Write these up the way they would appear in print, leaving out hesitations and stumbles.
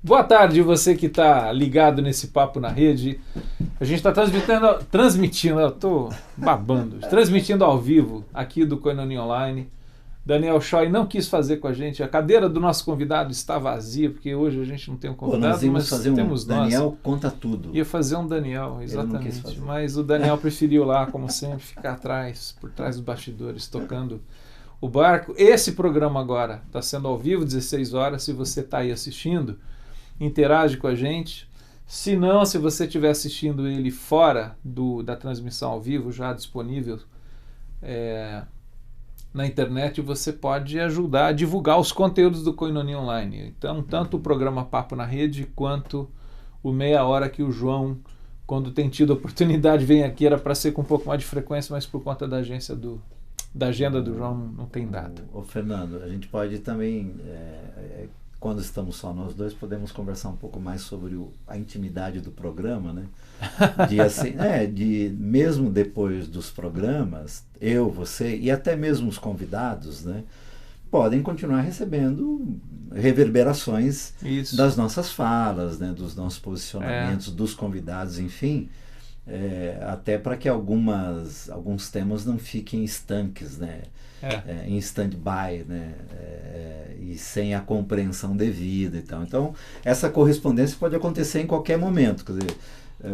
Boa tarde, você que está ligado nesse Papo na Rede. A gente está transmitindo, eu estou babando, transmitindo ao vivo aqui do Koinonia Online. Daniel Choi não quis fazer com a gente, a cadeira do nosso convidado está vazia, porque hoje a gente não tem um convidado, mas temos nós. Daniel conta tudo. Ia fazer um Daniel, exatamente, mas o Daniel preferiu lá, como sempre, ficar atrás, por trás dos bastidores, tocando o barco. Esse programa agora está sendo ao vivo, 16 horas, se você está aí assistindo, interage com a gente. Se não, se você estiver assistindo ele fora da transmissão ao vivo, já disponível na internet, você pode ajudar a divulgar os conteúdos do Koinonia Online. Então, tanto o programa Papo na Rede, quanto o Meia Hora que o João, quando tem tido oportunidade, vem aqui, era para ser com um pouco mais de frequência, mas por conta da agenda do João não tem dado. Ô Fernando, a gente pode também, quando estamos só nós dois, podemos conversar um pouco mais sobre a intimidade do programa, né? De mesmo depois dos programas, eu, você e até mesmo os convidados, né, podem continuar recebendo reverberações das nossas falas, né, dos nossos posicionamentos, dos convidados, enfim, até para que alguns temas não fiquem estanques, né? Em stand-by, né? E sem a compreensão devida e tal. Então, essa correspondência pode acontecer em qualquer momento. Quer dizer,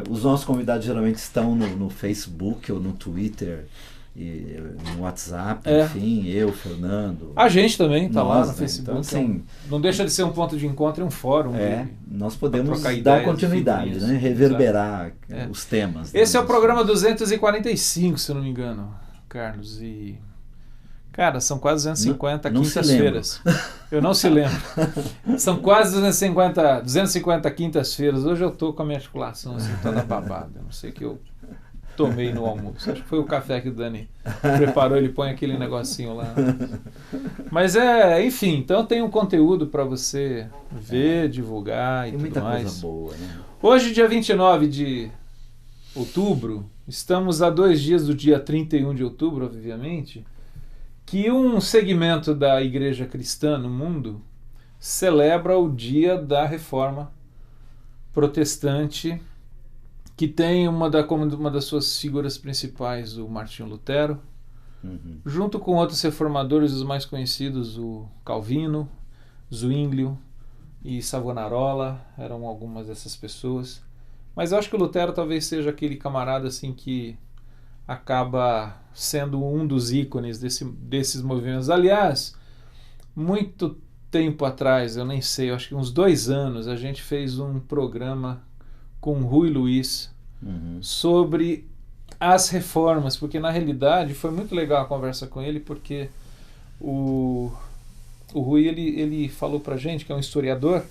os nossos convidados geralmente estão no Facebook ou no Twitter, e no WhatsApp, enfim, eu, Fernando. A gente também está lá no Facebook. Então, assim, não deixa de ser um ponto de encontro, é um fórum. Nós podemos dar continuidade, né? Reverberar os temas. Esse é o programa 245, se eu não me engano, Carlos. E, cara, são quase 250 quintas-feiras. Eu não se lembro. São quase 250 quintas-feiras. Hoje eu estou com a minha articulação assim, toda babada. Não sei o que eu tomei no almoço. Acho que foi o café que o Dani preparou, ele põe aquele negocinho lá. Mas enfim, então tem um conteúdo para você ver, divulgar e tudo muita mais. Coisa boa, né? Hoje, dia 29 de outubro, estamos a 2 dias do dia 31 de outubro, obviamente, que um segmento da Igreja Cristã no mundo celebra o dia da Reforma Protestante, que tem uma das suas figuras principais, o Martinho Lutero, junto com outros reformadores, os mais conhecidos, o Calvino, Zwinglio e Savonarola, eram algumas dessas pessoas. Mas eu acho que o Lutero talvez seja aquele camarada assim que acaba sendo um dos ícones desses movimentos. Aliás, muito tempo atrás, eu nem sei, eu acho que uns 2 anos, a gente fez um programa com o Rui Luiz sobre as reformas, porque na realidade foi muito legal a conversa com ele, porque o Rui ele falou pra gente, que é um historiador,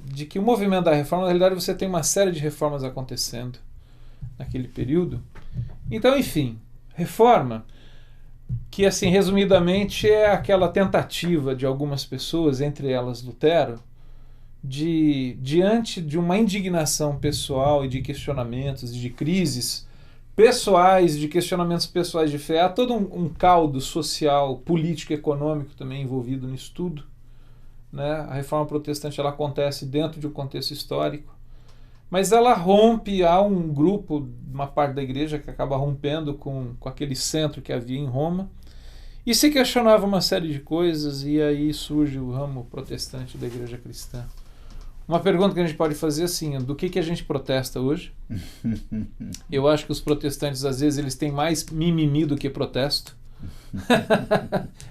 de que o movimento da reforma, na realidade você tem uma série de reformas acontecendo naquele período. Então, enfim, reforma, que assim, resumidamente, é aquela tentativa de algumas pessoas, entre elas Lutero, diante de uma indignação pessoal e de questionamentos, de crises pessoais, de questionamentos pessoais de fé, há todo um caldo social, político, econômico também envolvido nisso tudo, né? A Reforma Protestante ela acontece dentro de um contexto histórico, mas ela rompe, há um grupo, uma parte da igreja que acaba rompendo com aquele centro que havia em Roma, e se questionava uma série de coisas, e aí surge o ramo protestante da igreja cristã. Uma pergunta que a gente pode fazer assim, do que a gente protesta hoje? Eu acho que os protestantes, às vezes, eles têm mais mimimi do que protesto.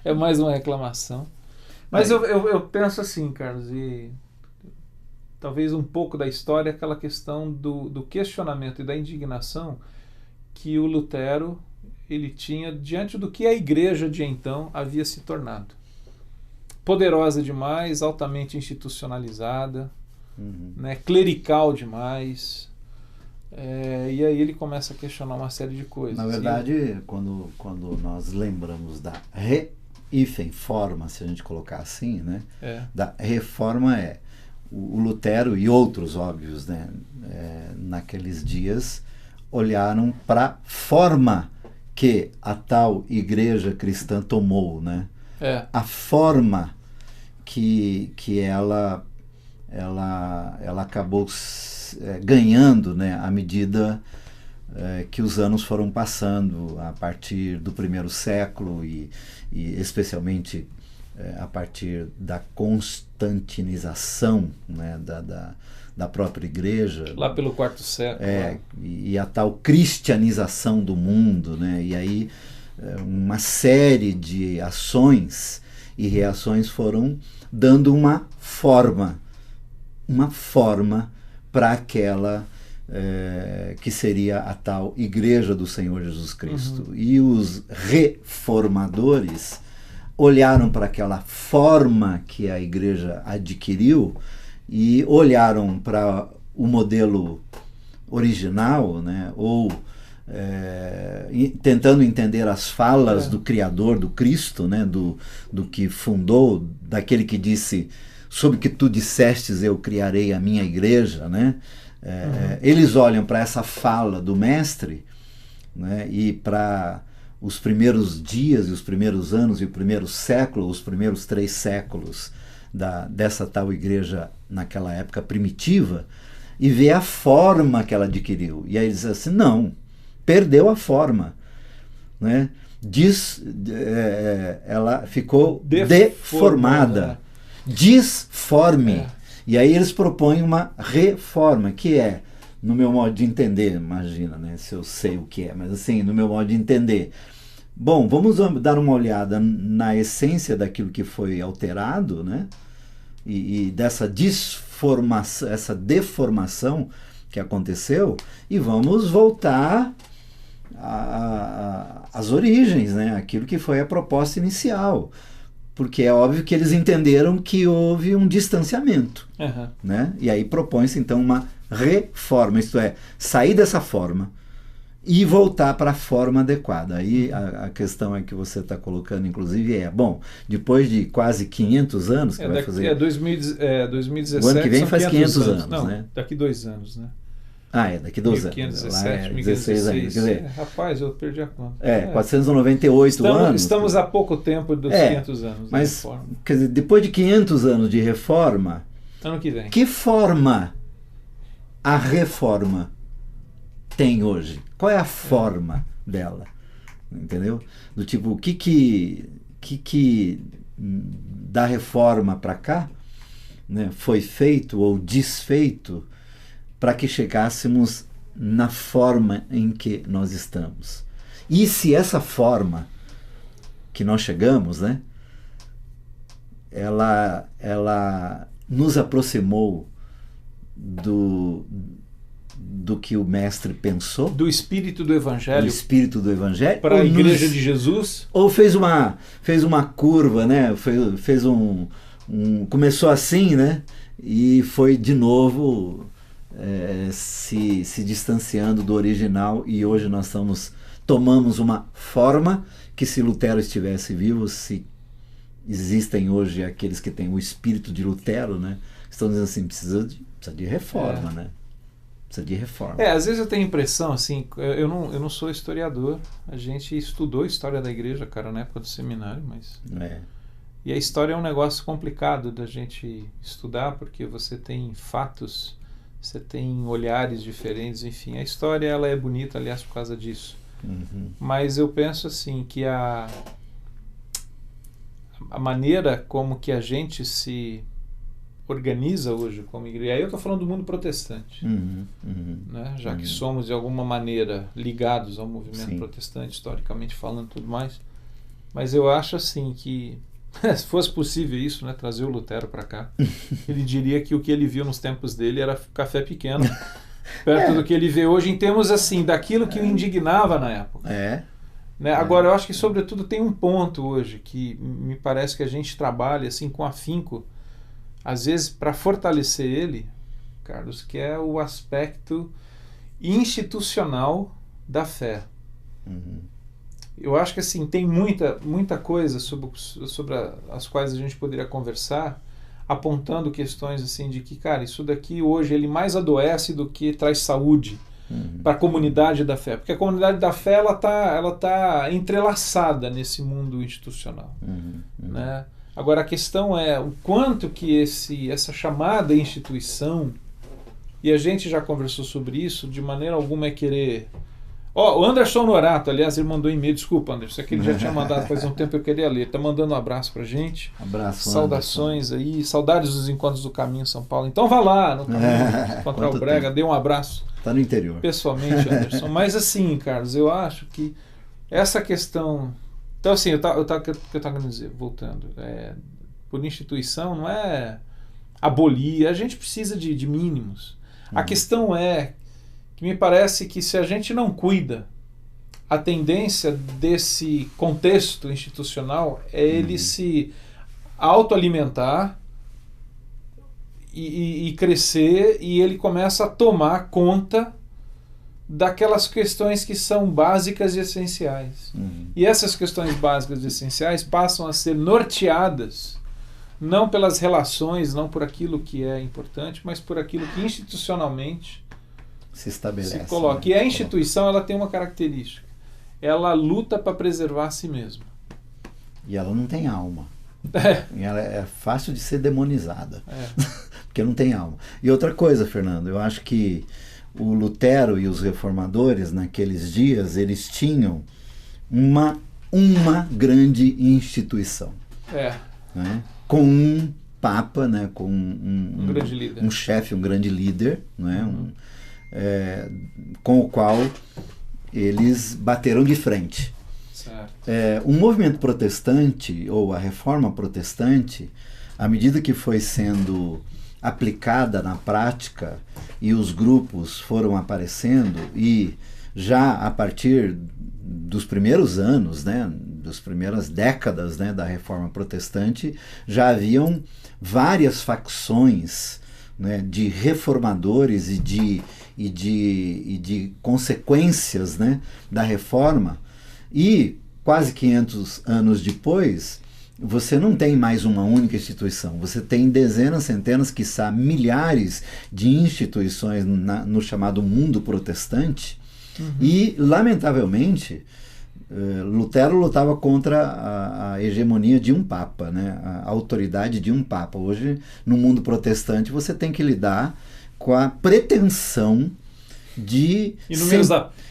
É mais uma reclamação. Mas eu penso assim, Carlos, e talvez um pouco da história, aquela questão do questionamento e da indignação que o Lutero ele tinha diante do que a igreja de então havia se tornado. Poderosa demais, altamente institucionalizada, né, clerical demais, e aí ele começa a questionar uma série de coisas. Na verdade, quando nós lembramos da reforma, se a gente colocar assim, né, da reforma o Lutero e outros óbvios, né, naqueles dias olharam para a forma que a tal igreja cristã tomou, né? A forma que ela ela acabou ganhando, né, à medida que os anos foram passando, a partir do primeiro século e especialmente a partir da constantinização, né, da própria igreja. Lá pelo quarto século. E a tal cristianização do mundo, né, e aí uma série de ações e reações foram dando uma forma para aquela que seria a tal Igreja do Senhor Jesus Cristo. E os reformadores olharam para aquela forma que a igreja adquiriu e olharam para o modelo original, né, ou tentando entender as falas do Criador, do Cristo, né, do que fundou, daquele que disse: sobre que tu dissestes eu criarei a minha igreja, né? Eles olham para essa fala do mestre, né, e para os primeiros dias e os primeiros anos e o primeiro século, os primeiros 3 séculos dessa tal igreja naquela época primitiva, e vê a forma que ela adquiriu. E aí eles dizem assim: não, perdeu a forma, né? Ela ficou deformada, disforme. E aí eles propõem uma reforma, que é, no meu modo de entender, imagina, né, se eu sei o que é, mas assim, no meu modo de entender, bom, vamos dar uma olhada na essência daquilo que foi alterado, né, e dessa disformação, essa deformação que aconteceu, e vamos voltar às origens, né, aquilo que foi a proposta inicial. Porque é óbvio que eles entenderam que houve um distanciamento, né? E aí propõe-se então uma reforma, isto é, sair dessa forma e voltar para a forma adequada. Aí a questão é que você está colocando, inclusive, bom, depois de quase 500 anos, que vai fazer... 2017, o ano que vem faz 500 anos, não, né? Daqui 2 anos, né? Daqui 2 anos. 1517, 16 anos. Quer dizer, rapaz, eu perdi a conta. 498 anos. Estamos há pouco tempo dos 500 anos. Mas, quer dizer, depois de 500 anos de reforma, ano que vem, que forma a reforma tem hoje? Qual é a forma dela? Entendeu? Do tipo, o que da reforma para cá, né, foi feito ou desfeito para que chegássemos na forma em que nós estamos. E se essa forma que nós chegamos, né, ela nos aproximou do que o mestre pensou? Do espírito do Evangelho. Do espírito do Evangelho? Para a Igreja de Jesus? Ou fez uma curva, né? Fez começou assim, né? E foi de novo se distanciando do original, e hoje nós tomamos uma forma que, se Lutero estivesse vivo, se existem hoje aqueles que têm o espírito de Lutero, né, estão dizendo assim, precisa de reforma, né? Precisa de reforma. Às vezes eu tenho a impressão, assim, eu não sou historiador, a gente estudou a história da igreja, cara, na época do seminário, mas... E a história é um negócio complicado da gente estudar, porque você tem fatos, você tem olhares diferentes, enfim, a história ela é bonita, aliás, por causa disso. Mas eu penso assim que a maneira como que a gente se organiza hoje como igreja, aí eu estou falando do mundo protestante, né? Já que somos de alguma maneira ligados ao movimento protestante, historicamente falando, tudo mais, mas eu acho assim que se fosse possível isso, né, trazer o Lutero para cá, ele diria que o que ele viu nos tempos dele era café pequeno, perto do que ele vê hoje, em termos assim, daquilo que o indignava na época. Né? Agora, eu acho que sobretudo tem um ponto hoje que me parece que a gente trabalha assim com afinco, às vezes para fortalecer ele, Carlos, que é o aspecto institucional da fé. Eu acho que assim, tem muita coisa sobre as quais a gente poderia conversar, apontando questões assim de que, cara, isso daqui hoje ele mais adoece do que traz saúde para a comunidade da fé, porque a comunidade da fé ela tá entrelaçada nesse mundo institucional, né? Agora a questão é o quanto que essa chamada instituição, e a gente já conversou sobre isso, de maneira alguma é querer... O Anderson Norato, aliás, ele mandou e-mail, desculpa, Anderson, é que ele já tinha mandado faz um tempo, eu queria ler, está mandando um abraço pra gente. Abraço, saudações Anderson. Aí, saudades dos encontros do Caminho São Paulo. Então vá lá no Caminho encontrar o Brega, dê um abraço. Está no interior. Pessoalmente, Anderson. Mas assim, Carlos, eu acho que essa questão... Então assim, o que eu estava querendo dizer, voltando, por instituição não é abolir, a gente precisa de mínimos. A questão é que me parece que se a gente não cuida, a tendência desse contexto institucional é ele se autoalimentar e crescer, e ele começa a tomar conta daquelas questões que são básicas e essenciais. E essas questões básicas e essenciais passam a ser norteadas não pelas relações, não por aquilo que é importante, mas por aquilo que institucionalmente se estabelece. Se coloca. E a instituição, ela tem uma característica. Ela luta para preservar a si mesma. E ela não tem alma. E ela é fácil de ser demonizada. Porque não tem alma. E outra coisa, Fernando, eu acho que o Lutero e os reformadores, naqueles dias, eles tinham uma grande instituição. Né? Com um papa, né? Com um grande líder. Um chefe, um grande líder, né? Com o qual eles bateram de frente. O movimento protestante, ou a reforma protestante, à medida que foi sendo aplicada na prática e os grupos foram aparecendo, e já a partir dos primeiros anos, né, das primeiras décadas, né, da reforma protestante, já haviam várias facções, né, de reformadores e de consequências, né, da reforma. E quase 500 anos depois, você não tem mais uma única instituição, você tem dezenas, centenas, quiçá milhares de instituições no chamado mundo protestante. E, lamentavelmente, Lutero lutava contra a hegemonia de um papa, né? A autoridade de um papa. Hoje, no mundo protestante, você tem que lidar com a pretensão de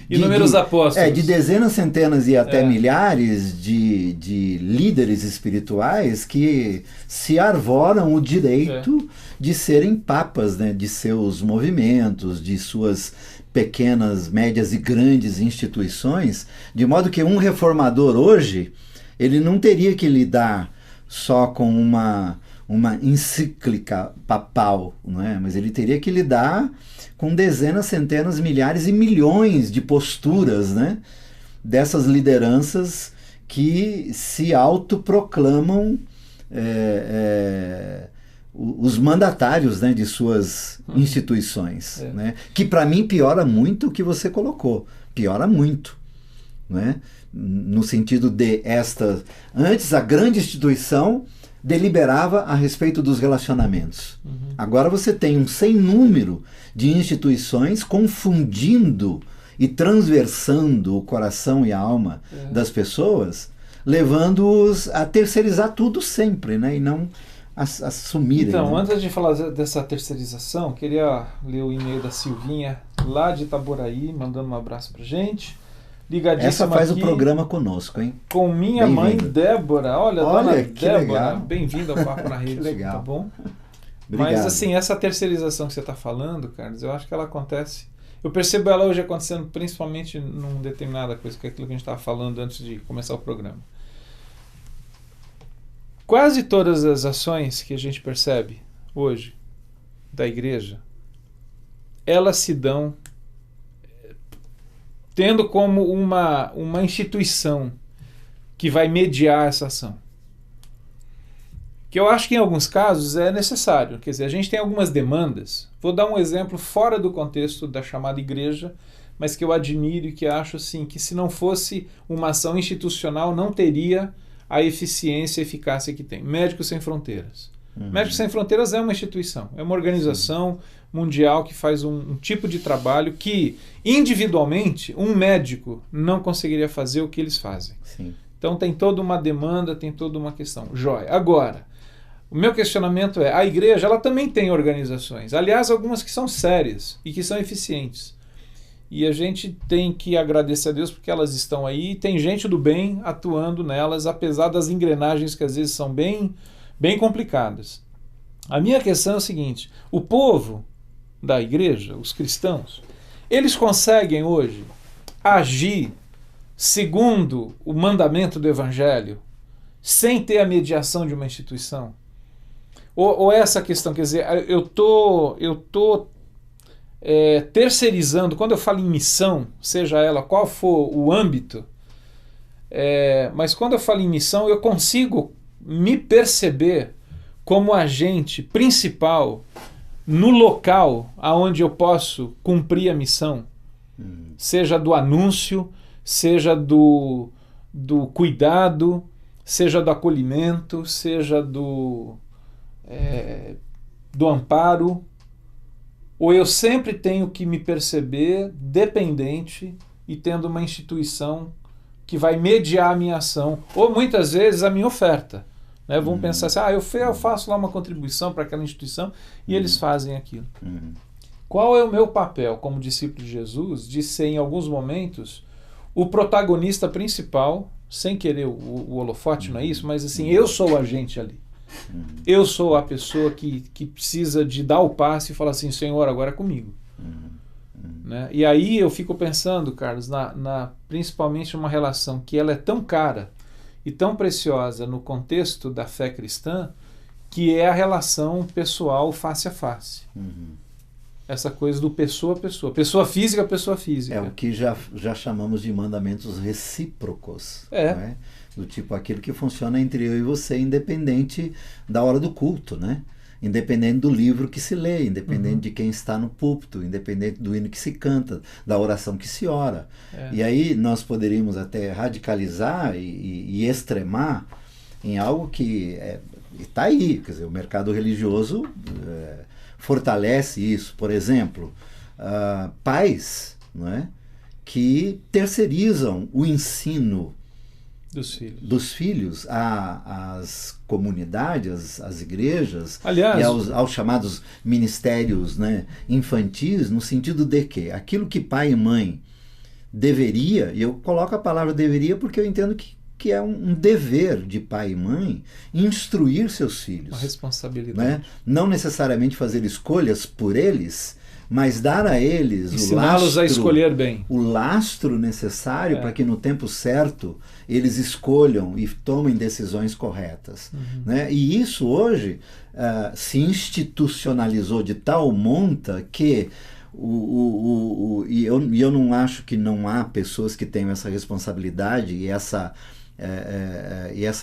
inúmeros apóstolos. De dezenas, centenas e até milhares de líderes espirituais que se arvoram o direito de serem papas, né, de seus movimentos, de suas pequenas, médias e grandes instituições, de modo que um reformador hoje, ele não teria que lidar só com uma encíclica papal, não é? Mas ele teria que lidar com dezenas, centenas, milhares e milhões de posturas, né, dessas lideranças que se autoproclamam os mandatários, né, de suas instituições, né, que para mim piora muito o que você colocou, piora muito, né, no sentido de antes a grande instituição deliberava a respeito dos relacionamentos. Agora você tem um sem número de instituições confundindo e transversando o coração e a alma das pessoas, levando-os a terceirizar tudo sempre, né, e não assumirem. Então, né? Antes de falar dessa terceirização, queria ler o e-mail da Silvinha, lá de Itaboraí, mandando um abraço pra gente. Ligadíssima. Essa faz aqui o programa conosco, hein? Com minha mãe Débora. Olha, dona Débora, legal. Bem-vinda ao Papo na Rede. Que legal. Tá bom? Obrigado. Mas assim, essa terceirização que você está falando, Carlos, eu acho que ela acontece. Eu percebo ela hoje acontecendo principalmente numa determinada coisa, que é aquilo que a gente estava falando antes de começar o programa. Quase todas as ações que a gente percebe hoje da igreja, elas se dão tendo como uma instituição que vai mediar essa ação. Que eu acho que em alguns casos é necessário. Quer dizer, a gente tem algumas demandas. Vou dar um exemplo fora do contexto da chamada igreja, mas que eu admiro e que acho assim, que se não fosse uma ação institucional não teria a eficiência e eficácia que tem. Médicos Sem Fronteiras. Médicos Sem Fronteiras é uma instituição, é uma organização mundial que faz um tipo de trabalho que, individualmente, um médico não conseguiria fazer o que eles fazem. Sim. Então tem toda uma demanda, tem toda uma questão. Joia. Agora, o meu questionamento é, a igreja ela também tem organizações, aliás, algumas que são sérias e que são eficientes. E a gente tem que agradecer a Deus porque elas estão aí e tem gente do bem atuando nelas, apesar das engrenagens que às vezes são bem, bem complicadas. A minha questão é o seguinte, o povo da igreja, os cristãos, eles conseguem hoje agir segundo o mandamento do Evangelho sem ter a mediação de uma instituição? Ou essa questão, quer dizer, eu tô terceirizando, quando eu falo em missão, seja ela qual for o âmbito, mas quando eu falo em missão, eu consigo me perceber como agente principal no local aonde eu posso cumprir a missão, seja do anúncio, seja do cuidado, seja do acolhimento, seja do amparo, ou eu sempre tenho que me perceber dependente e tendo uma instituição que vai mediar a minha ação, ou muitas vezes a minha oferta. Né? Vamos pensar assim, eu faço lá uma contribuição para aquela instituição e eles fazem aquilo. Qual é o meu papel como discípulo de Jesus de ser, em alguns momentos, o protagonista principal, sem querer o holofote, não é isso, mas assim, eu sou o agente ali. Eu sou a pessoa que precisa de dar o passe e falar assim, Senhor, agora é comigo. Né? E aí eu fico pensando, Carlos, principalmente numa relação que ela é tão cara e tão preciosa no contexto da fé cristã, que é a relação pessoal face a face. Essa coisa do pessoa a pessoa. Pessoa física a pessoa física. É o que já chamamos de mandamentos recíprocos. Né? Do tipo aquilo que funciona entre eu e você, independente da hora do culto, né? Independente do livro que se lê, independente de quem está no púlpito, independente do hino que se canta, da oração que se ora. E aí nós poderíamos até radicalizar e extremar em algo que está aí. Quer dizer, o mercado religioso fortalece isso. Por exemplo, pais, não é? Que terceirizam o ensino dos filhos às comunidades, às igrejas, aliás, e aos chamados ministérios, né, infantis, no sentido de que aquilo que pai e mãe deveria, e eu coloco a palavra deveria porque eu entendo que é um dever de pai e mãe instruir seus filhos. Uma responsabilidade. Né? Não necessariamente fazer escolhas por eles, mas dar a eles ensiná-los a escolher bem. O lastro necessário para que no tempo certo eles escolham e tomem decisões corretas. Né? E isso hoje se institucionalizou de tal monta que eu não acho que não há pessoas que tenham essa responsabilidade e essa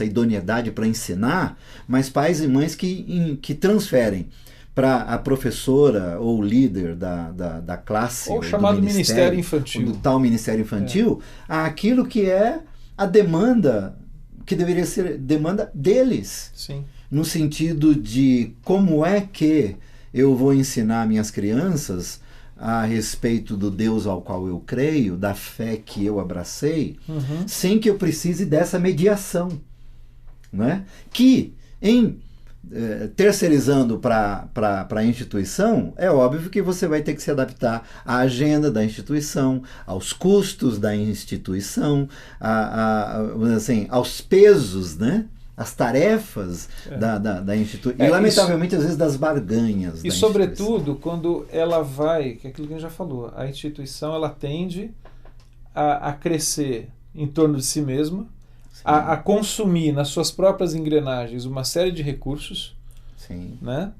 idoneidade para ensinar, mas pais e mães que transferem para a professora ou o líder da classe, ou chamado ministério infantil, do tal ministério infantil, aquilo que é a demanda que deveria ser demanda deles. Sim. No sentido de como é que eu vou ensinar minhas crianças a respeito do Deus ao qual eu creio, da fé que eu abracei, sem que eu precise dessa mediação, né? Que terceirizando para a instituição, é óbvio que você vai ter que se adaptar à agenda da instituição, aos custos da instituição, assim, aos pesos, né? As tarefas da instituição, e lamentavelmente às vezes das barganhas. E sobretudo quando ela vai, que é aquilo que a gente já falou, a instituição ela tende a crescer em torno de si mesma, a consumir nas suas próprias engrenagens uma série de recursos. Sim. Né?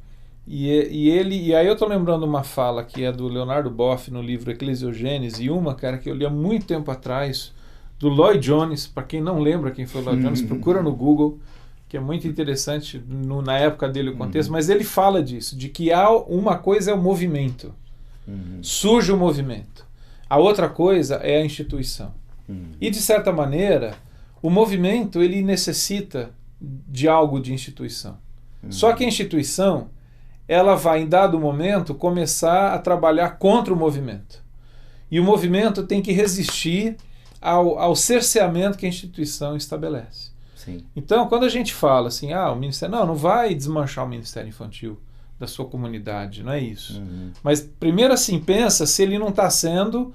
E aí eu estou lembrando uma fala que é do Leonardo Boff no livro Eclesiogênese, e uma, cara, que eu li há muito tempo atrás, do Lloyd Jones. Para quem não lembra quem foi o Lloyd Jones, procura no Google, que é muito interessante na época dele o contexto, mas ele fala disso, de que uma coisa é o movimento, surge o movimento, a outra coisa é a instituição. E de certa maneira o movimento ele necessita de algo de instituição. Só que a instituição ela vai em dado momento começar a trabalhar contra o movimento, e o movimento tem que resistir ao cerceamento que a instituição estabelece. Sim. Então, quando a gente fala assim, o ministério... Não vai desmanchar o ministério infantil da sua comunidade, não é isso. Uhum. Mas, primeiro assim, pensa se ele não está sendo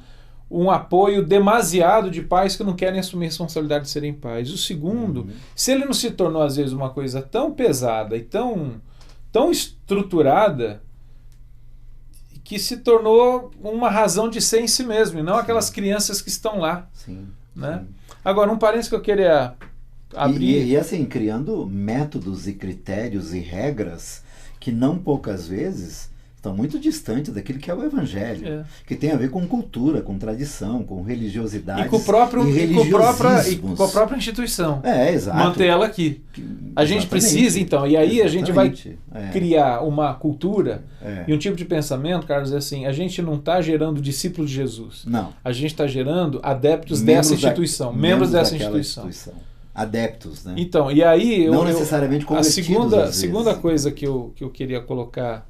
um apoio demasiado de pais que não querem assumir a responsabilidade de serem pais. O segundo, se ele não se tornou, às vezes, uma coisa tão pesada e tão estruturada que se tornou uma razão de ser em si mesmo, e não aquelas crianças que estão lá. Sim. Né? Sim. Agora, um parênteses que eu queria abrir... E assim, criando métodos e critérios e regras que não poucas vezes estão muito distantes daquilo que é o Evangelho, que tem a ver com cultura, com tradição, com religiosidade e com a própria instituição. Exato. Manter ela aqui. A gente precisa, então, e aí a gente vai criar uma cultura e um tipo de pensamento, Carlos, assim, a gente não está gerando discípulos de Jesus. Não. A gente está gerando adeptos dessa instituição, membros dessa instituição. Adeptos, né? Então, e aí... Não necessariamente convertidos, a segunda coisa que eu queria colocar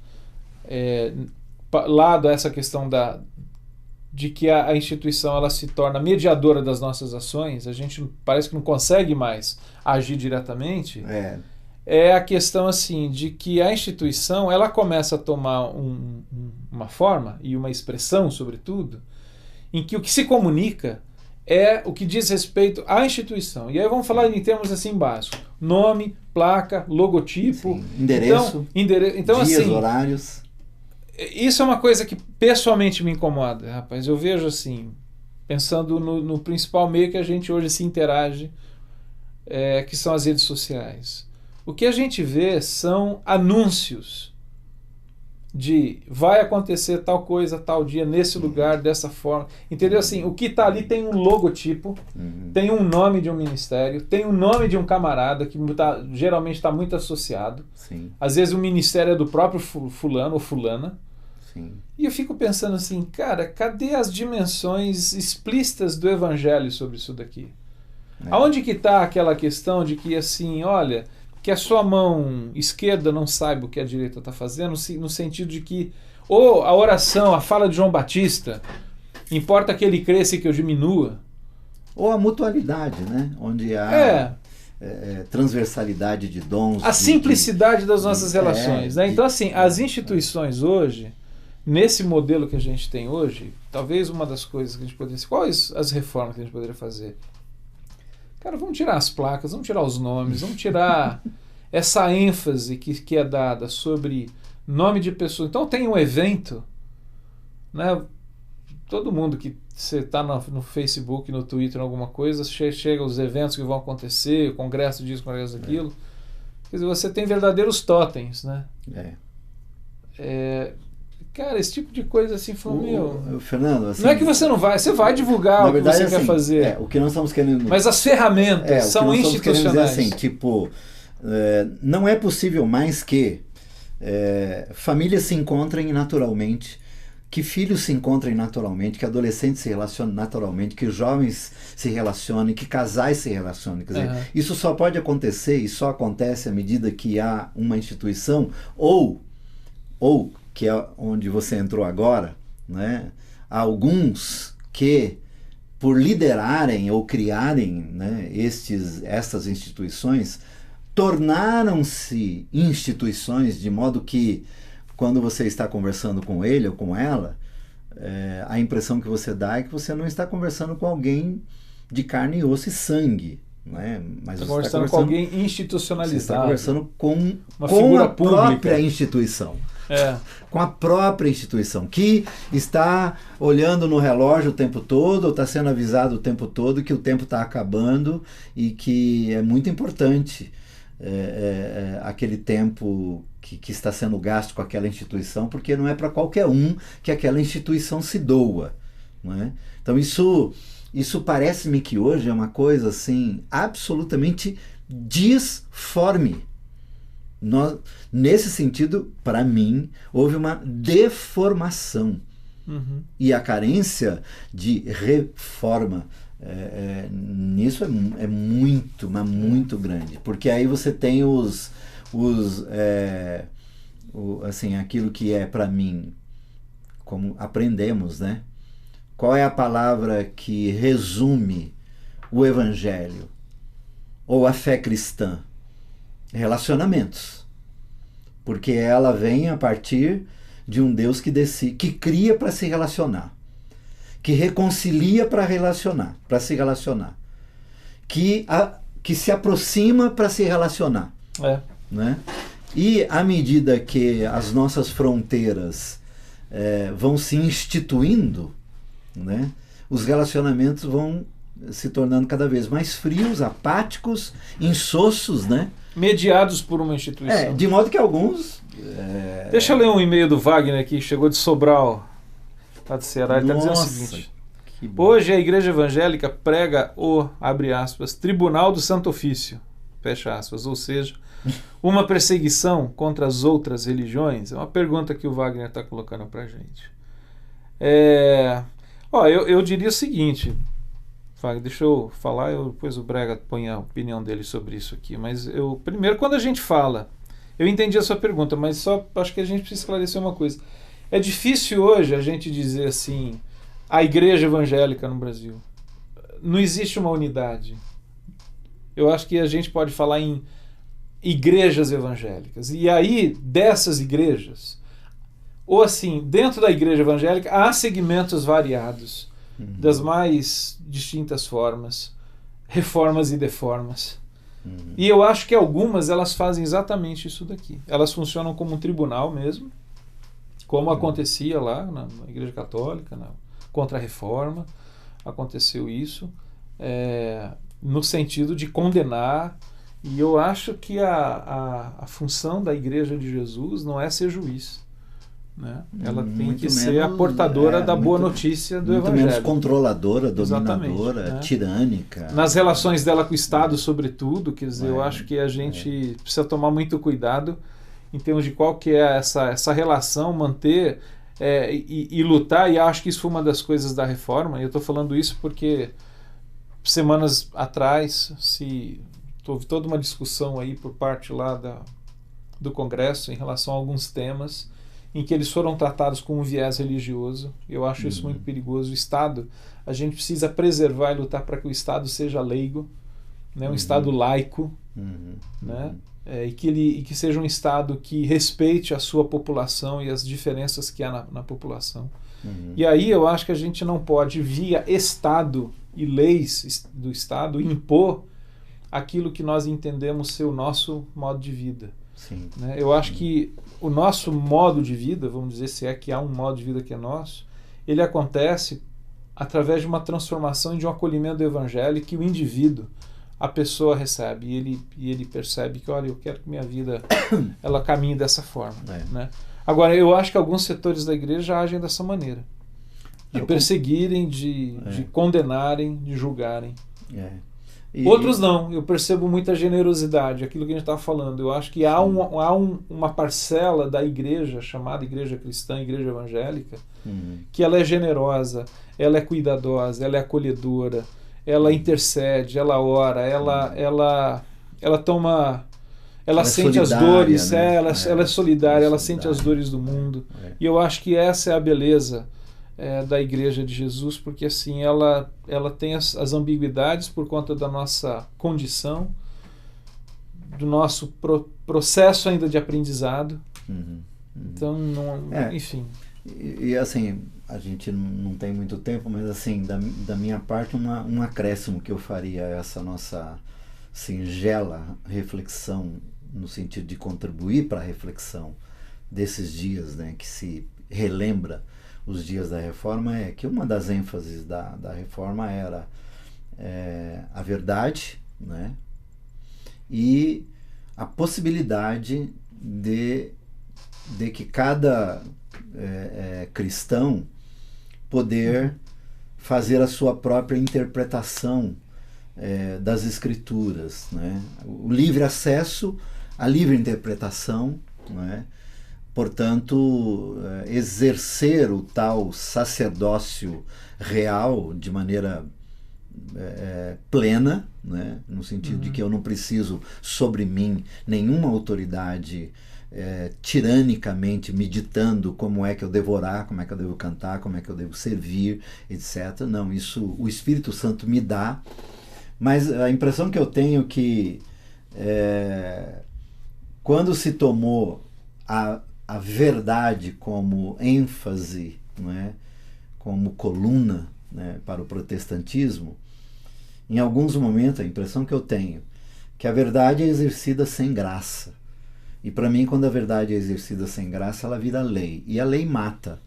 lado a essa questão de que a instituição ela se torna mediadora das nossas ações, a gente parece que não consegue mais agir diretamente, é a questão assim de que a instituição ela começa a tomar uma forma e uma expressão, sobretudo, em que o que se comunica é o que diz respeito à instituição. E aí vamos falar em termos assim básicos: nome, placa, logotipo, sim, endereço, então dias, assim, horários. Isso é uma coisa que pessoalmente me incomoda, rapaz. Eu vejo assim, pensando no principal meio que a gente hoje se interage, que são as redes sociais. O que a gente vê são anúncios de vai acontecer tal coisa, tal dia, nesse lugar, dessa forma. Entendeu? Assim, o que está ali tem um logotipo, tem um nome de um ministério, tem um nome de um camarada que geralmente está muito associado. Sim. Às vezes o ministério é do próprio fulano ou fulana. Sim. E eu fico pensando assim, cara, cadê as dimensões explícitas do evangelho sobre isso daqui? Aonde que está aquela questão de que assim, olha, que a sua mão esquerda não saiba o que a direita está fazendo, no sentido de que, ou a oração, a fala de João Batista, importa que ele cresça e que eu diminua. Ou a mutualidade, né? Onde há transversalidade de dons. A simplicidade das nossas relações. Né? Então, assim, as instituições hoje, nesse modelo que a gente tem hoje, talvez uma das coisas que a gente poderia... Quais as reformas que a gente poderia fazer? Cara, vamos tirar as placas, vamos tirar os nomes, vamos tirar essa ênfase que é dada sobre nome de pessoa. Então tem um evento, né? Todo mundo que você está no Facebook, no Twitter, alguma coisa, chega os eventos que vão acontecer, o congresso disso, o congresso daquilo. Quer dizer, você tem verdadeiros totens, né? Cara, esse tipo de coisa assim, Fernando, assim, não é que você não vai, você vai divulgar o que você quer fazer. O que nós estamos querendo... Mas as ferramentas são institucionais. Assim, tipo, não é possível mais que famílias se encontrem naturalmente, que filhos se encontrem naturalmente, que adolescentes se relacionem naturalmente, que jovens se relacionem, que casais se relacionem. Quer dizer, isso só pode acontecer e só acontece à medida que há uma instituição ou que é onde você entrou agora, né? Há alguns que, por liderarem ou criarem, né, estas instituições, tornaram-se instituições de modo que, quando você está conversando com ele ou com ela, a impressão que você dá é que você não está conversando com alguém de carne, osso e sangue. Né? Mas você está conversando com alguém institucionalizado. Você está conversando com a própria instituição. Com a própria instituição, que está olhando no relógio o tempo todo, ou está sendo avisado o tempo todo que o tempo está acabando e que é muito importante aquele tempo que está sendo gasto com aquela instituição, porque não é para qualquer um que aquela instituição se doa. Não é? Então isso parece-me que hoje é uma coisa assim absolutamente disforme. Nesse sentido, para mim, houve uma deformação. E a carência de reforma nisso é muito, mas muito grande. Porque aí você tem assim, aquilo que é para mim, como aprendemos, né? qual é a palavra que resume o Evangelho ou a fé cristã? Relacionamentos. Porque ela vem a partir de um Deus que decide, que cria para se relacionar, que reconcilia para se relacionar, que se aproxima para se relacionar. Né? E à medida que as nossas fronteiras vão se instituindo, né, os relacionamentos vão se tornando cada vez mais frios, apáticos, insossos, né? Mediados por uma instituição. De modo que alguns... Deixa eu ler um e-mail do Wagner aqui, chegou de Sobral, lá de Ceará. Ele está dizendo o seguinte: hoje a Igreja Evangélica prega o, abre aspas, Tribunal do Santo Ofício, fecha aspas, ou seja, uma perseguição contra as outras religiões. É uma pergunta que o Wagner está colocando para a gente. Eu diria o seguinte, Wagner, deixa eu falar, depois o Brega põe a opinião dele sobre isso aqui, mas primeiro, quando a gente fala, eu entendi a sua pergunta, mas só acho que a gente precisa esclarecer uma coisa. É difícil hoje a gente dizer assim, a Igreja Evangélica no Brasil. Não existe uma unidade. Eu acho que a gente pode falar em igrejas evangélicas. E aí, dessas igrejas, ou assim, dentro da Igreja Evangélica, há segmentos variados, das mais distintas formas, reformas e deformas. E eu acho que algumas, elas fazem exatamente isso daqui. Elas funcionam como um tribunal mesmo, como acontecia lá na Igreja Católica, na Contra-Reforma, aconteceu isso, no sentido de condenar. E eu acho que a função da Igreja de Jesus não é ser juiz, né? Ela tem que ser a portadora da boa notícia do Evangelho. Muito menos controladora, dominadora, né? Tirânica. Nas relações dela com o Estado, sobretudo, quer dizer, eu acho que a gente precisa tomar muito cuidado em termos de qual que é essa relação, manter e lutar, e acho que isso foi uma das coisas da reforma. E eu estou falando isso porque semanas atrás houve toda uma discussão aí por parte lá do Congresso em relação a alguns temas em que eles foram tratados com um viés religioso. Eu acho isso muito perigoso. O Estado, a gente precisa preservar e lutar para que o Estado seja leigo, né? Um Estado laico, né? E que seja um Estado que respeite a sua população e as diferenças que há na população. E aí eu acho que a gente não pode, via Estado e leis do Estado, impor aquilo que nós entendemos ser o nosso modo de vida. Sim. Né? Eu acho que o nosso modo de vida, vamos dizer, se é que há um modo de vida que é nosso, ele acontece através de uma transformação e de um acolhimento do Evangelho que o indivíduo, a pessoa recebe, e ele percebe que, olha, eu quero que minha vida ela caminhe dessa forma. Né? Agora, eu acho que alguns setores da igreja agem dessa maneira, de perseguirem, de condenarem, de julgarem. Outros não, eu percebo muita generosidade, aquilo que a gente estava falando. Eu acho que há uma parcela da igreja, chamada igreja cristã, igreja evangélica, que ela é generosa, ela é cuidadosa, ela é acolhedora, ela intercede, ela ora, ela toma, ela sente as dores, né? ela é solidária, ela sente as dores do mundo. E eu acho que essa é a beleza da Igreja de Jesus, porque assim ela tem as ambiguidades por conta da nossa condição, do nosso processo ainda de aprendizado. Então, enfim. E assim, a gente não tem muito tempo, mas assim, da minha parte, um acréscimo que eu faria a essa nossa singela reflexão, no sentido de contribuir para a reflexão desses dias, né, que se relembra os dias da reforma, é que uma das ênfases da reforma era a verdade, né, e a possibilidade de que cada cristão poder fazer a sua própria interpretação das Escrituras, né? O livre acesso, a livre interpretação, né? Portanto, exercer o tal sacerdócio real de maneira plena, né? No sentido de que eu não preciso sobre mim nenhuma autoridade tiranicamente meditando como é que eu devo orar, como é que eu devo cantar, como é que eu devo servir, etc. Não, isso o Espírito Santo me dá, mas a impressão que eu tenho que quando se tomou a verdade como ênfase, não é? Como coluna, né, para o protestantismo, em alguns momentos a impressão que eu tenho que a verdade é exercida sem graça. E para mim, quando a verdade é exercida sem graça, ela vira lei. E a lei mata.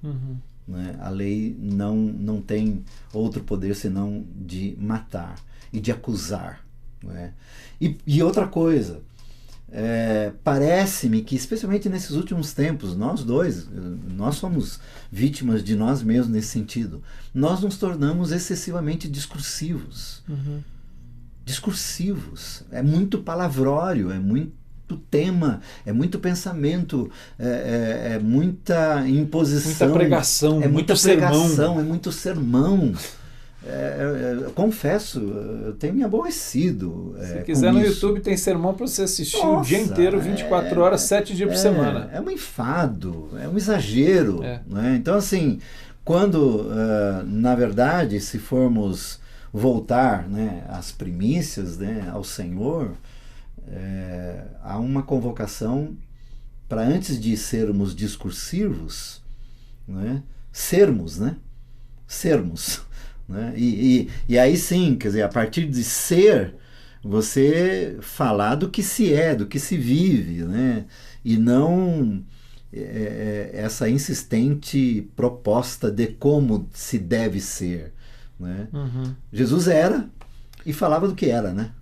Né? A lei não tem outro poder senão de matar e de acusar. Né? E outra coisa, parece-me que, especialmente nesses últimos tempos, nós somos vítimas de nós mesmos nesse sentido. Nós nos tornamos excessivamente discursivos. Discursivos. É muito palavrório, é muito tema, é muito pensamento, é muita imposição. Muita pregação, muita pregação, é muito sermão. Confesso, eu tenho me aborrecido. Se quiser no YouTube tem sermão para você assistir o dia inteiro, 24 horas, 7 dias por semana. É um enfado, é um exagero. Né? Então, assim, quando, na verdade, se formos voltar, né, às primícias, né, ao Senhor, há uma convocação para, antes de sermos discursivos, né, sermos. Né? E aí sim, quer dizer, a partir de ser, você falar do que se é, do que se vive, né? E não essa insistente proposta de como se deve ser. Né? Jesus era e falava do que era, né?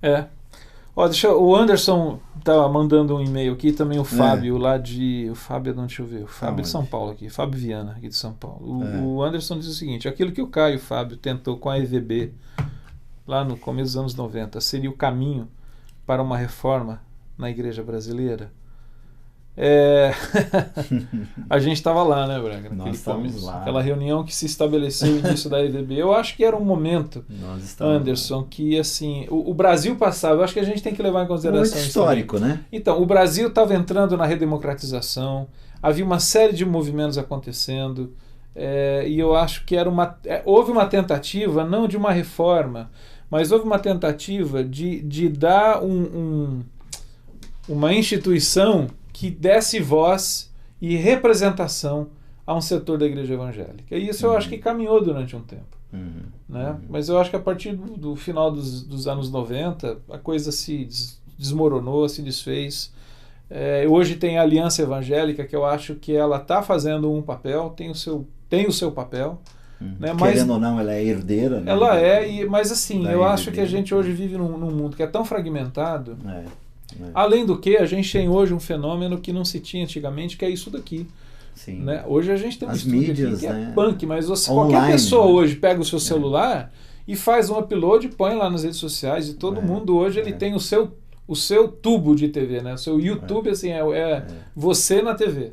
O Anderson tá mandando um e-mail aqui, também o Fábio lá de... O Fábio, deixa eu ver, o Fábio de São Paulo aqui, Fábio Viana aqui de São Paulo. O Anderson diz o seguinte: aquilo que o Caio Fábio tentou com a EVB lá no começo dos anos 90 seria o caminho para uma reforma na igreja brasileira? A gente estava lá, né, Braga? Nós estávamos lá. Aquela reunião que se estabeleceu no início da EVB. Eu acho que era um momento, Anderson, que assim, o Brasil passava, eu acho que a gente tem que levar em consideração muito histórico, né? Então, o Brasil estava entrando na redemocratização, havia uma série de movimentos acontecendo, e eu acho que houve uma tentativa, não de uma reforma, mas houve uma tentativa de dar uma instituição que desse voz e representação a um setor da igreja evangélica. E isso eu acho que caminhou durante um tempo. Né? Mas eu acho que a partir do final dos anos 90, a coisa se desmoronou, se desfez. Hoje tem a Aliança Evangélica, que eu acho que ela está fazendo um papel, tem o seu papel. Né? Mas, querendo ou não, ela é herdeira. Né? Ela mas assim, eu acho que a gente hoje vive num mundo que é tão fragmentado. Além do que, a gente tem hoje um fenômeno que não se tinha antigamente, que é isso daqui. Sim. Né? Hoje a gente tem um estúdio mídias, aqui que né? é punk, mas Online, qualquer pessoa né? hoje pega o seu celular e faz um upload e põe lá nas redes sociais, e todo mundo hoje ele tem o seu tubo de TV, né? O seu YouTube assim, você na TV.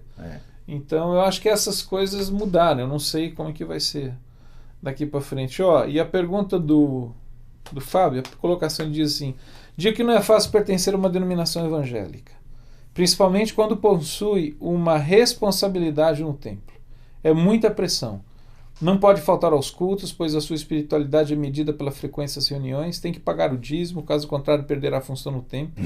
Então eu acho que essas coisas mudaram, eu não sei como é que vai ser daqui para frente. E a pergunta do Fábio, a colocação diz assim: diga que não é fácil pertencer a uma denominação evangélica, principalmente quando possui uma responsabilidade no templo. É muita pressão. Não pode faltar aos cultos, pois a sua espiritualidade é medida pela frequência das reuniões, tem que pagar o dízimo, caso contrário perderá a função no templo.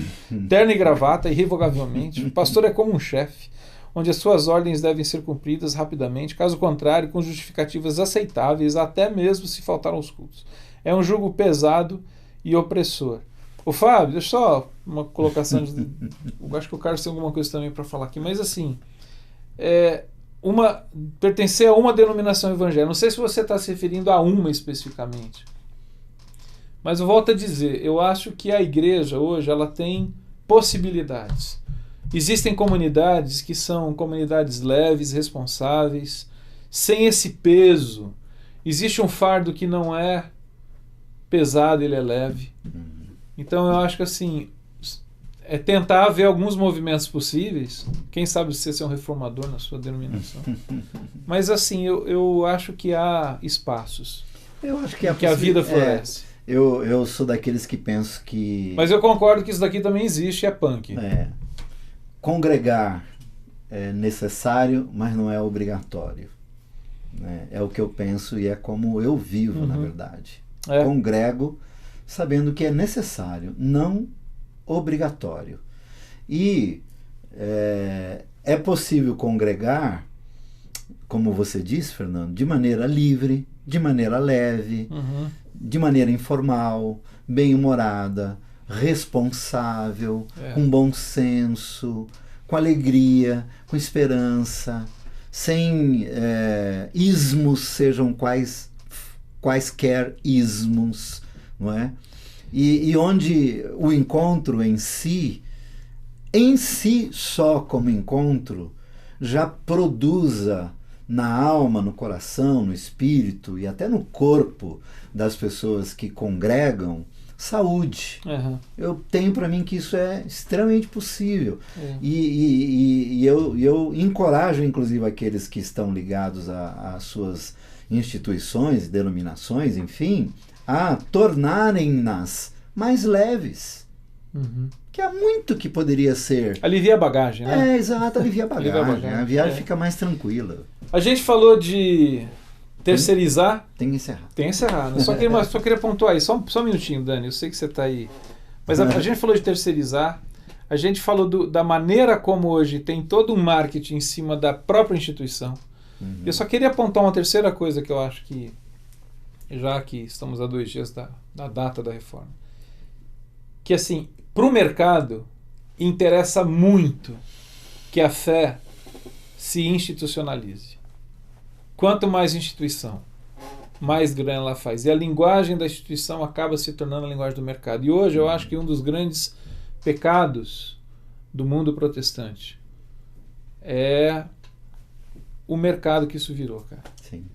Terno e gravata, irrevogavelmente. O pastor é como um chefe, onde as suas ordens devem ser cumpridas rapidamente, caso contrário, com justificativas aceitáveis, até mesmo se faltar aos cultos. É um jugo pesado e opressor. Ô Fábio, deixa só uma colocação eu acho que o Carlos tem alguma coisa também para falar aqui, mas assim, pertencer a uma denominação evangélica, não sei se você está se referindo a uma especificamente, mas eu volto a dizer, eu acho que a igreja hoje ela tem possibilidades. Existem comunidades que são comunidades leves, responsáveis, sem esse peso. Existe um fardo que não é pesado, ele é leve. Então eu acho que assim, tentar ver alguns movimentos possíveis, quem sabe você ser um reformador na sua denominação. Mas assim, eu acho que há espaços. Eu acho que a vida floresce. Eu sou daqueles que penso que... Mas eu concordo que isso daqui também existe, é punk. Congregar necessário, mas não é obrigatório. Né? É o que eu penso e é como eu vivo, na verdade. Congrego sabendo que é necessário, não obrigatório. E é possível congregar, como você disse, Fernando, de maneira livre, de maneira leve, de maneira informal, bem-humorada, responsável, com bom senso, com alegria, com esperança, sem ismos, sejam quaisquer ismos, não é? E onde o encontro em si só como encontro, já produza na alma, no coração, no espírito e até no corpo das pessoas que congregam saúde. Eu tenho para mim que isso é extremamente possível. E eu encorajo, inclusive, aqueles que estão ligados às suas instituições, denominações, enfim, a tornarem-nas mais leves. Que há muito que poderia ser. Alivia a bagagem, né? Exato, alivia a bagagem. A viagem fica mais tranquila. A gente falou de terceirizar. Tem que encerrar. Tem que encerrar. Né? Só queria pontuar aí, só um minutinho, Dani. Eu sei que você está aí. Mas a gente falou de terceirizar. A gente falou da maneira como hoje tem todo um marketing em cima da própria instituição. Eu só queria apontar uma terceira coisa que eu acho que, já que estamos a 2 dias da data da reforma, que assim, para o mercado interessa muito que a fé se institucionalize. Quanto mais instituição, mais grana ela faz. E a linguagem da instituição acaba se tornando a linguagem do mercado. E hoje eu acho que um dos grandes pecados do mundo protestante é o mercado que isso virou, cara. Sim.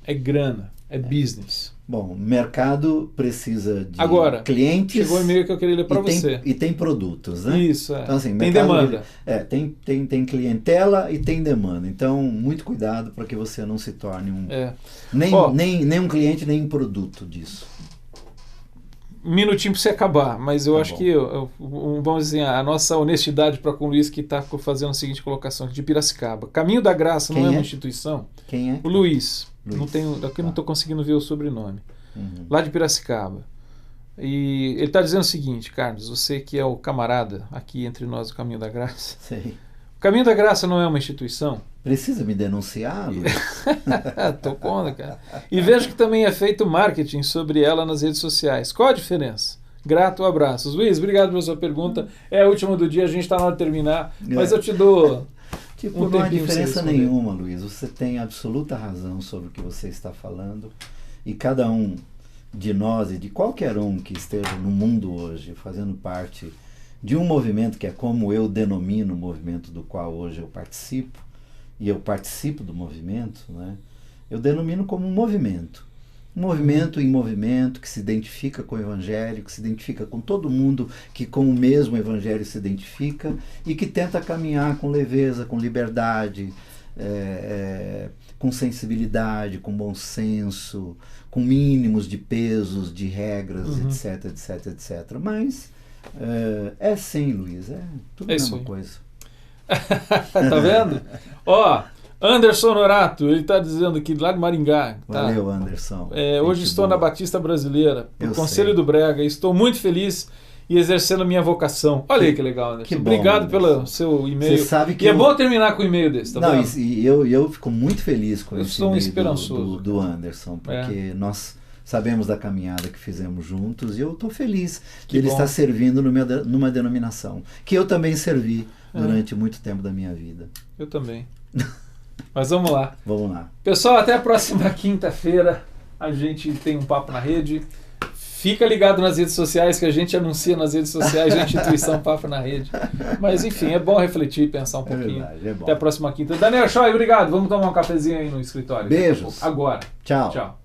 É grana, é business. Bom, o mercado precisa de clientes. Chegou o e-mail que eu queria ler para você. E tem produtos, né? Isso, Então, assim, tem demanda. Tem clientela e tem demanda. Então, muito cuidado para que você não se torne nem um cliente, nem um produto disso. Um minutinho para você acabar, mas eu acho que, vamos dizer, a nossa honestidade para com o Luiz, que está fazendo a seguinte colocação aqui, de Piracicaba. Caminho da Graça não é uma instituição? Quem é? O Luiz. Não estou conseguindo ver o sobrenome. Lá de Piracicaba. E ele está dizendo o seguinte, Carlos, você que é o camarada aqui entre nós, o Caminho da Graça. Sei. O Caminho da Graça não é uma instituição? Precisa me denunciar, Luiz? Tô contra, cara. E vejo que também é feito marketing sobre ela nas redes sociais. Qual a diferença? Grato, abraços. Luiz, obrigado pela sua pergunta. É a última do dia, a gente está na hora de terminar, mas eu te dou... não há diferença nenhuma, Luiz. Você tem absoluta razão sobre o que você está falando. E cada um de nós e de qualquer um que esteja no mundo hoje fazendo parte de um movimento que é como eu denomino o movimento do qual hoje eu participo, e eu participo do movimento, né? Eu denomino como um movimento. Um movimento em movimento que se identifica com o Evangelho, que se identifica com todo mundo que com o mesmo Evangelho se identifica e que tenta caminhar com leveza, com liberdade, com sensibilidade, com bom senso, com mínimos de pesos, de regras, etc, etc, etc. Mas sim, Luiz, tudo a mesma coisa. Tá vendo? Anderson Norato, ele está dizendo aqui lá de Maringá. Valeu, Anderson. Hoje estou na Batista Brasileira, no Conselho do Brega, e estou muito feliz e exercendo a minha vocação. Olha aí que legal, Anderson. Obrigado pelo seu e-mail. Você sabe que é bom terminar com um e-mail desse, tá vendo? E eu fico muito feliz com esse e-mail esperançoso, do Anderson, porque nós sabemos da caminhada que fizemos juntos e eu estou feliz que ele está servindo numa denominação que eu também servi durante muito tempo da minha vida. Eu também. Mas vamos lá. Vamos lá. Pessoal, até a próxima quinta-feira. A gente tem um Papo na Rede. Fica ligado nas redes sociais, que a gente anuncia nas redes sociais a instituição Papo na Rede. Mas enfim, é bom refletir e pensar um pouquinho. É bom. Até a próxima quinta. Daniel Choi, obrigado. Vamos tomar um cafezinho aí no escritório. Beijos. Agora. Tchau. Tchau.